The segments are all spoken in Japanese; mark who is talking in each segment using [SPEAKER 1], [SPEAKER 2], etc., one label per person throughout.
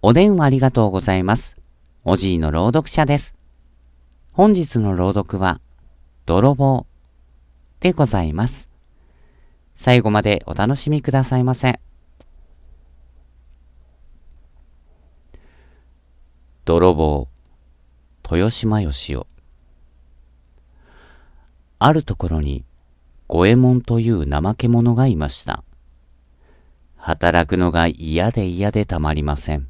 [SPEAKER 1] お電話ありがとうございます。おじいの朗読者です。本日の朗読は、泥棒でございます。最後までお楽しみくださいませ。泥棒、豊島義雄。あるところに、五右衛門という怠け者がいました。働くのが嫌で嫌でたまりません。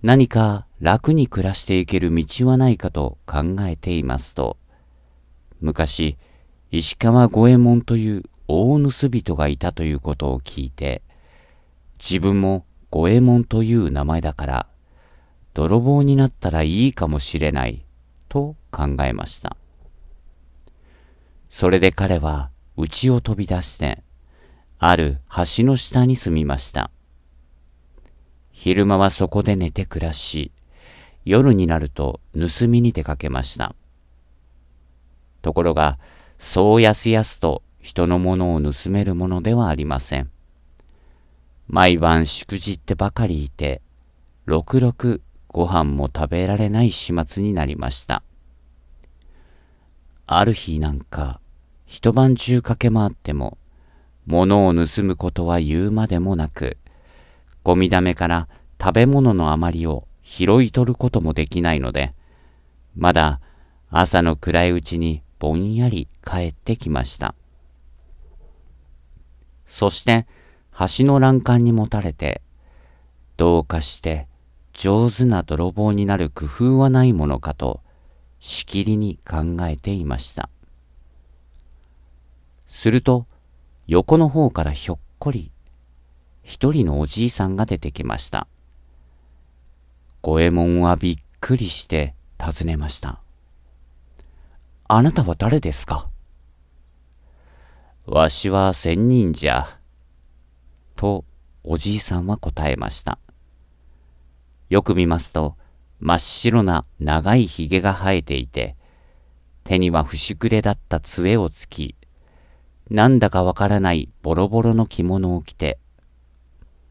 [SPEAKER 1] 何か楽に暮らしていける道はないかと考えていますと、昔、石川五右衛門という大盗人がいたということを聞いて、自分も五右衛門という名前だから、泥棒になったらいいかもしれないと考えました。それで彼は家を飛び出して、ある橋の下に住みました。昼間はそこで寝て暮らし、夜になると盗みに出かけました。ところが、そうやすやすと人のものを盗めるものではありません。毎晩しくじってばかりいて、ろくろくご飯も食べられない始末になりました。ある日なんか、一晩中駆け回っても、物を盗むことは言うまでもなく、ゴミだめから食べ物の余りを拾い取ることもできないので、まだ朝の暗いうちにぼんやり帰ってきました。そして橋の欄干にもたれて、どうかして上手な泥棒になる工夫はないものかと、しきりに考えていました。すると、横の方からひょっこり、一人のおじいさんが出てきました。五右衛門はびっくりして尋ねました。あなたは誰ですか？わしは仙人じゃ。と、おじいさんは答えました。よく見ますと、真っ白な長いひげが生えていて、手には節くれだった杖をつき、なんだかわからないボロボロの着物を着て、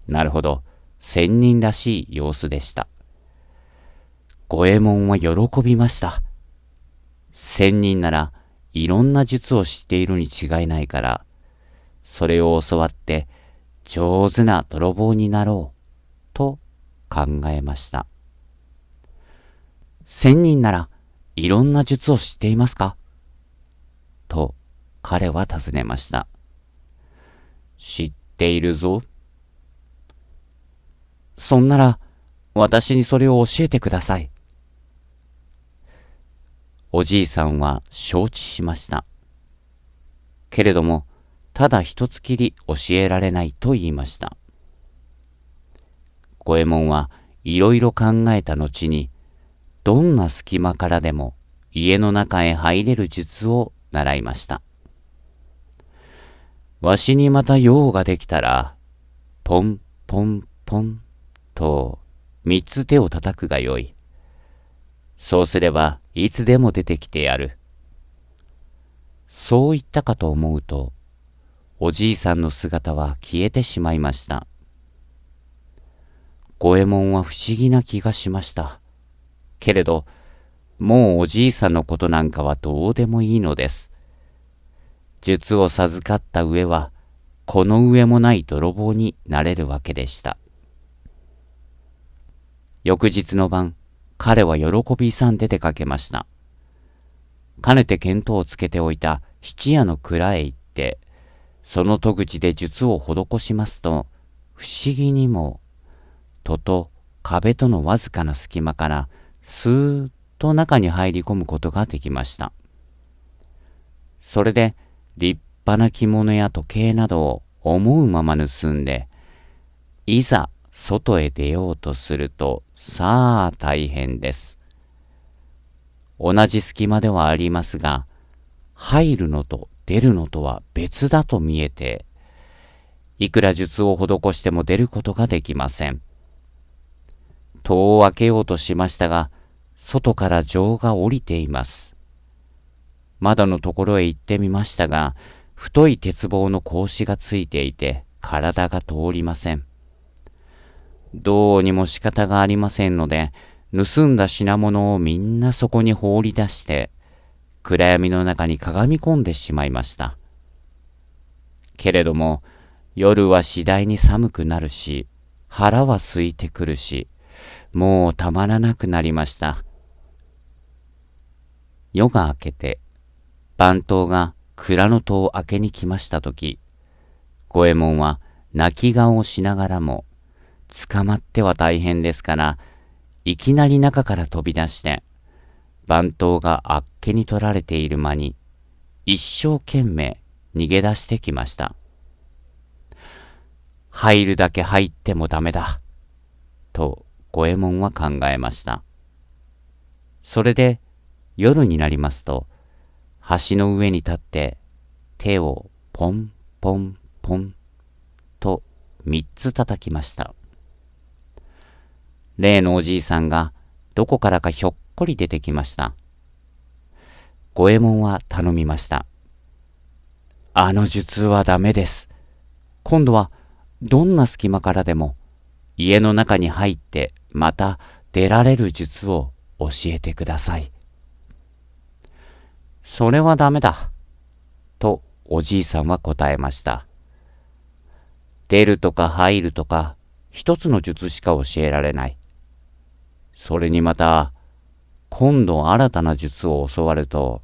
[SPEAKER 1] なるほど、仙人らしい様子でした。五右衛門は喜びました。仙人ならいろんな術を知っているに違いないから、それを教わって上手な泥棒になろう、と考えました。仙人ならいろんな術を知っていますか？と彼は尋ねました。知っているぞ。そんなら私にそれを教えてください。おじいさんは承知しました。けれども、ただ一つきり教えられないと言いました。五右衛門はいろいろ考えた後に、どんな隙間からでも家の中へ入れる術を習いました。わしにまた用ができたら、ポンポンポンと三つ手を叩くがよい。そうすればいつでも出てきてやる。そう言ったかと思うと、おじいさんの姿は消えてしまいました。五右衛門は不思議な気がしました。けれど、もうおじいさんのことなんかはどうでもいいのです。術を授かった上は、この上もない泥棒になれるわけでした。翌日の晩、彼は喜び勇んで出かけました。かねて見当をつけておいた質屋の蔵へ行って、その戸口で術を施しますと、不思議にも、戸と壁とのわずかな隙間から、スーッと中に入り込むことができました。それで、立派な着物や時計などを思うまま盗んで、いざ外へ出ようとすると、さあ大変です。同じ隙間ではありますが、入るのと出るのとは別だと見えて、いくら術を施しても出ることができません。戸を開けようとしましたが、外から錠が降りています。窓のところへ行ってみましたが、太い鉄棒の格子がついていて、体が通りません。どうにも仕方がありませんので、盗んだ品物をみんなそこに放り出して、暗闇の中にかがみ込んでしまいました。けれども、夜は次第に寒くなるし、腹は空いてくるし、もうたまらなくなりました。夜が明けて、番頭が蔵の戸を開けに来ましたとき、五右衛門は泣き顔をしながらも、捕まっては大変ですから、いきなり中から飛び出して、番頭があっけに取られている間に、一生懸命逃げ出してきました。入るだけ入ってもダメだ、と五右衛門は考えました。それで夜になりますと、橋の上に立って手をポンポンポンと三つ叩きました。例のおじいさんがどこからかひょっこり出てきました。五右衛門は頼みました。あの術はダメです。今度はどんな隙間からでも家の中に入ってまた出られる術を教えてください。それはダメだ、とおじいさんは答えました。出るとか入るとか一つの術しか教えられない。それにまた今度新たな術を教わると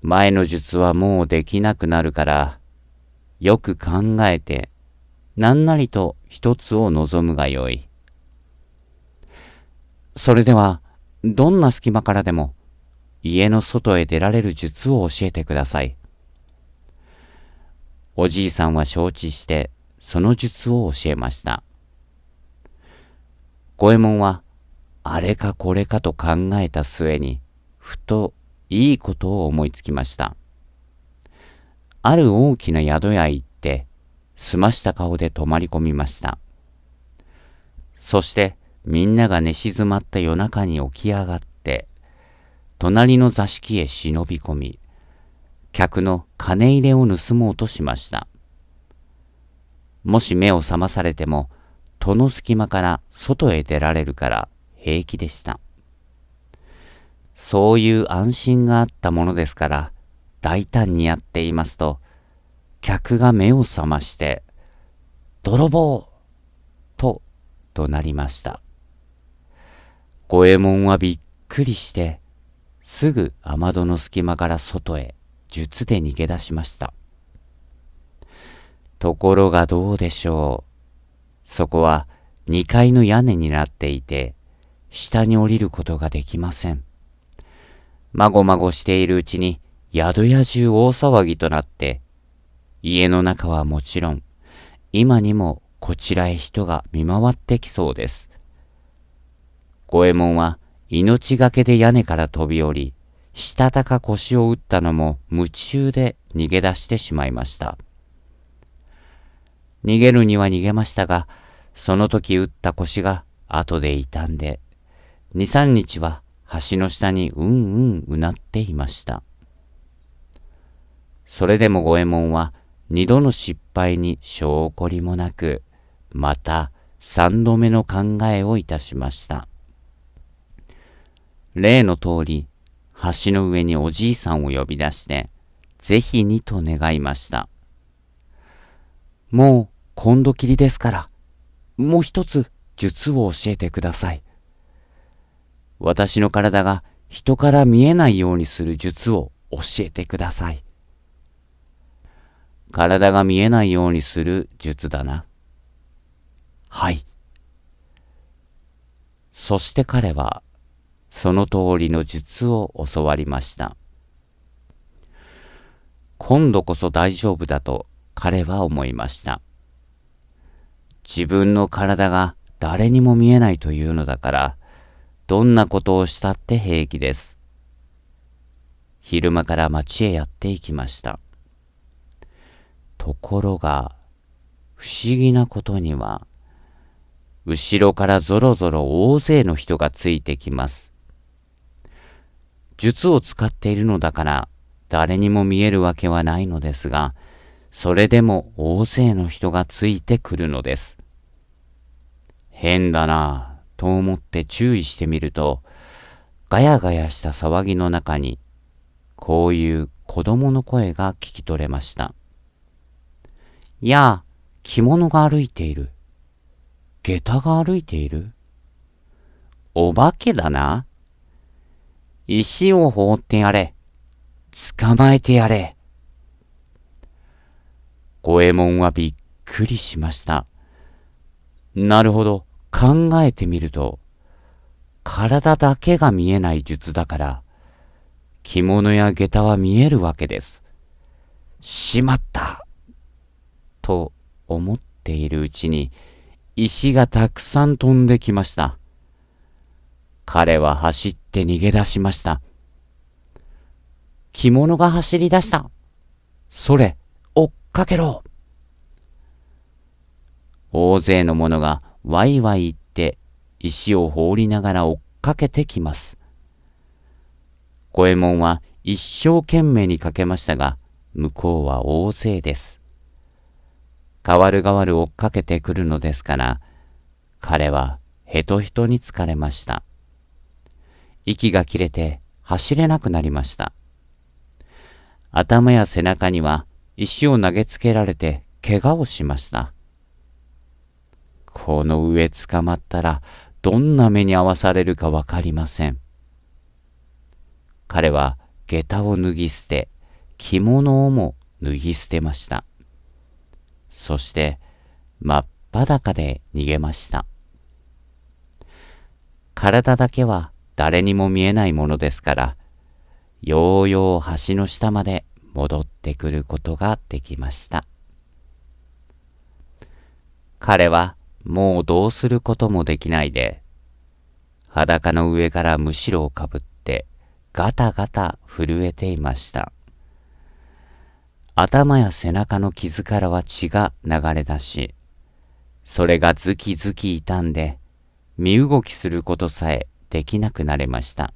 [SPEAKER 1] 前の術はもうできなくなるから、よく考えて何なりと一つを望むがよい。それではどんな隙間からでも家の外へ出られる術を教えてください。おじいさんは承知してその術を教えました。五右衛門はあれかこれかと考えた末にふといいことを思いつきました。ある大きな宿屋へ行って澄ました顔で泊まり込みました。そしてみんなが寝静まった夜中に起き上がって隣の座敷へ忍び込み、客の金入れを盗もうとしました。もし目を覚まされても戸の隙間から外へ出られるから平気でした。そういう安心があったものですから、大胆にやっていますと、客が目を覚まして、泥棒と怒鳴りました。五右衛門はびっくりして、すぐ雨戸の隙間から外へ術で逃げ出しました。ところがどうでしょう。そこは2階の屋根になっていて、下に降りることができません。まごまごしているうちに宿屋中大騒ぎとなって、家の中はもちろん、今にもこちらへ人が見回ってきそうです。五右衛門は命がけで屋根から飛び降り、したたか腰を打ったのも夢中で逃げ出してしまいました。逃げるには逃げましたが、その時打った腰が後で痛んで、2、3日は橋の下にうなっていました。それでも五右衛門は2度の失敗に性懲りもなく、また3度目の考えをいたしました。例の通り、橋の上におじいさんを呼び出して、ぜひにと願いました。もう今度きりですから、もう一つ術を教えてください。私の体が人から見えないようにする術を教えてください。体が見えないようにする術だな。はい。そして彼はその通りの術を教わりました。今度こそ大丈夫だと彼は思いました。自分の体が誰にも見えないというのだから、どんなことをしたって平気です。昼間から町へやっていきました。ところが、不思議なことには、後ろからぞろぞろ大勢の人がついてきます。術を使っているのだから、誰にも見えるわけはないのですが、それでも大勢の人がついてくるのです。変だなぁと思って注意してみると、ガヤガヤした騒ぎの中に、こういう子供の声が聞き取れました。やあ、着物が歩いている。下駄が歩いている。お化けだな。石を放ってやれ。捕まえてやれ。五右衛門はびっくりしました。なるほど、考えてみると、体だけが見えない術だから、着物や下駄は見えるわけです。しまったと思っているうちに、石がたくさん飛んできました。彼は走って逃げ出しました。着物が走り出した。それ、追っかけろ。大勢の者がワイワイ言って石を放りながら追っかけてきます。五右衛門は一生懸命にかけましたが、向こうは大勢です。代わる代わる追っかけてくるのですから、彼はヘトヘトに疲れました。息が切れて走れなくなりました。頭や背中には石を投げつけられて怪我をしました。この上捕まったらどんな目に遭わされるかわかりません。彼は下駄を脱ぎ捨て、着物をも脱ぎ捨てました。そして真っ裸で逃げました。体だけは誰にも見えないものですから、ようよう橋の下まで戻ってくることができました。彼はもうどうすることもできないで、裸の上からむしろをかぶってガタガタ震えていました。頭や背中の傷からは血が流れ出し、それがズキズキ痛んで、身動きすることさえできなくなりました。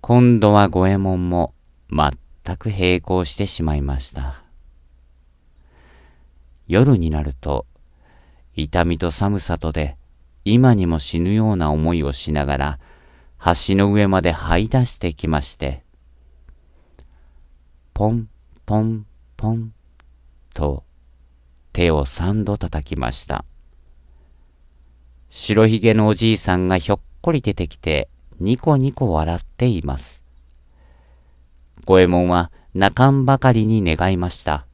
[SPEAKER 1] 今度は五右衛門も全く閉口してしまいました。夜になると、痛みと寒さとで今にも死ぬような思いをしながら橋の上まで這い出してきまして、ポンポンポンと手を3度叩きました。白ひげのおじいさんがひょっこり出てきてニコニコ笑っています。五右衛門は泣かんばかりに願いました。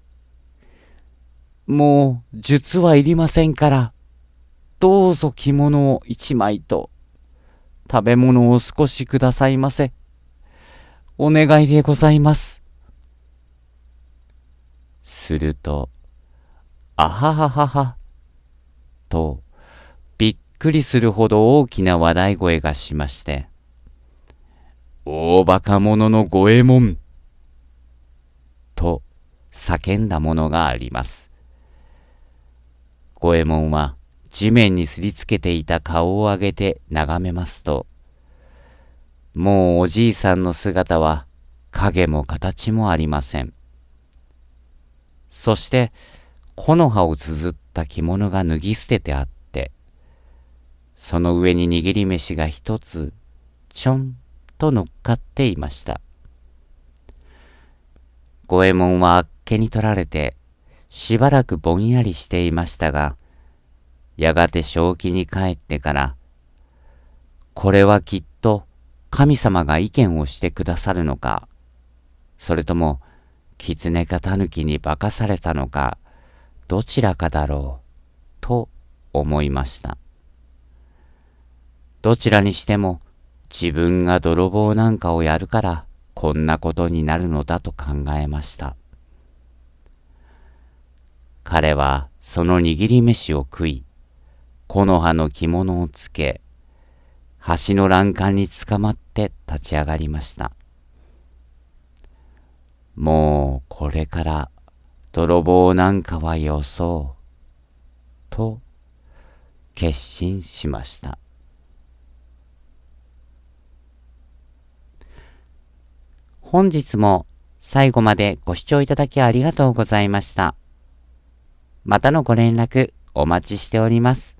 [SPEAKER 1] もう術はいりませんから、どうぞ着物を一枚と食べ物を少しくださいませ。お願いでございます。すると、あはははは、と、びっくりするほど大きな笑い声がしまして、大バカ者の五右衛門、と叫んだものがあります。五右衛門は地面にすりつけていた顔を上げて眺めますと、もうおじいさんの姿は影も形もありません。そして木の葉を綴った着物が脱ぎ捨ててあって、その上に握り飯が一つちょんと乗っかっていました。五右衛門はあっけに取られてしばらくぼんやりしていましたが、やがて正気に帰ってから、これはきっと神様が意見をしてくださるのか、それとも狐か狸に化かされたのか、どちらかだろうと思いました。どちらにしても自分が泥棒なんかをやるからこんなことになるのだと考えました。彼はその握り飯を食い、木の葉の着物をつけ、橋の欄干につかまって立ち上がりました。もうこれから泥棒なんかはよそう、と決心しました。本日も最後までご視聴いただきありがとうございました。またのご連絡お待ちしております。